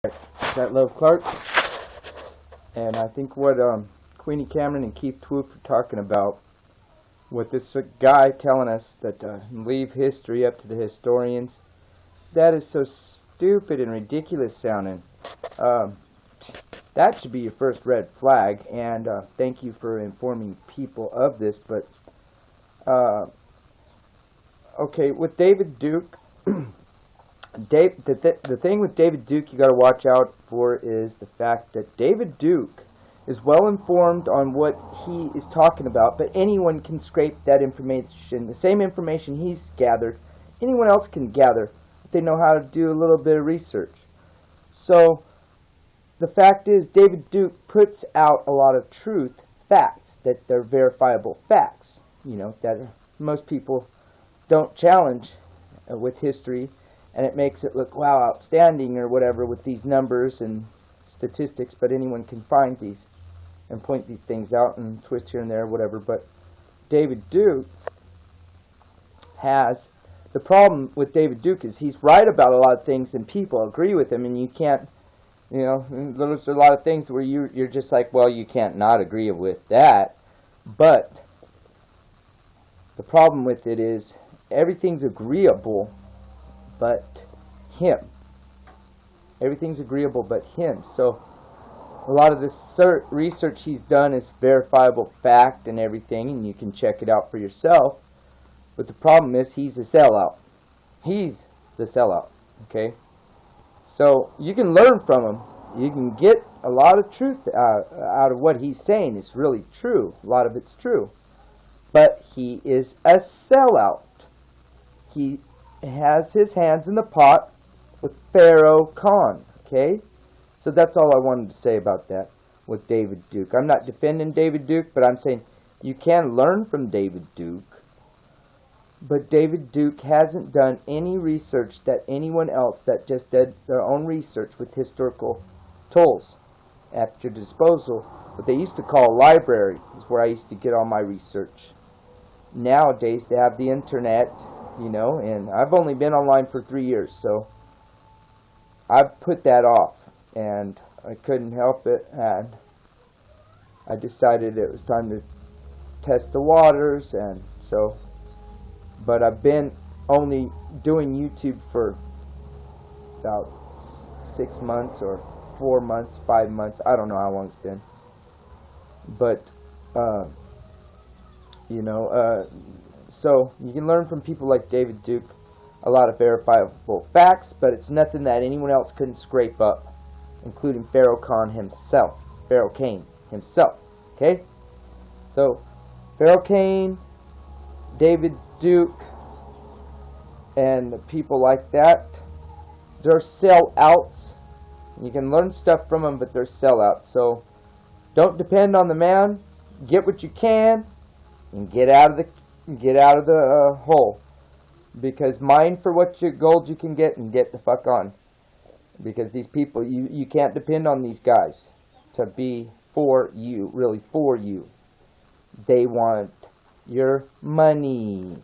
That Love Clark, and I think what Queenie Cameron and Keeftwoof are talking about, with this guy telling us that leave history up to the historians, that is so stupid and ridiculous sounding. That should be your first red flag, and thank you for informing people of this. But okay, with David Duke, the thing with David Duke you got to watch out for is the fact that David Duke is well informed on what he is talking about, but anyone can scrape that information, the same information he's gathered, anyone else can gather if they know how to do a little bit of research. So the fact is, David Duke puts out a lot of truth, facts, that they're verifiable facts, that most people don't challenge with history, and it makes it look, wow, outstanding or whatever with these numbers and statistics, but anyone can find these and point these things out and twist here and there, whatever. But David Duke has, the problem with David Duke is he's right about a lot of things and people agree with him, and you can't, there's a lot of things where you're just like, well, you can't not agree with that. But the problem with it is everything's agreeable but him. Everything's agreeable but him. So a lot of this research he's done is verifiable fact and everything, and you can check it out for yourself. But the problem is he's a sellout. He's the sellout. Okay? So you can learn from him. You can get a lot of truth out of what he's saying. It's really true. A lot of it's true. But he is a sellout. He has his hands in the pot with Pharaoh Khan. Okay? So that's all I wanted to say about that with David Duke. I'm not defending David Duke, but I'm saying you can learn from David Duke. But David Duke hasn't done any research that anyone else that just did their own research with historical tools at your disposal. What they used to call a library is where I used to get all my research. Nowadays they have the internet, and I've only been online for 3 years, so I've put that off, and I couldn't help it, and I decided it was time to test the waters, and so, but I've been only doing YouTube for about 6 months or 4 months, 5 months, I don't know how long it's been, but so you can learn from people like David Duke a lot of verifiable facts, but it's nothing that anyone else couldn't scrape up, including Pharaoh Khan himself, Pharaoh Kane himself. Okay? So Pharaoh Kane, David Duke, and people like that, they're sellouts. You can learn stuff from them, but they're sellouts. So don't depend on the man. Get what you can, and get out of the hole. Because mine for what gold you can get, and get the fuck on. Because these people, you can't depend on these guys to be for you, really for you. They want your money.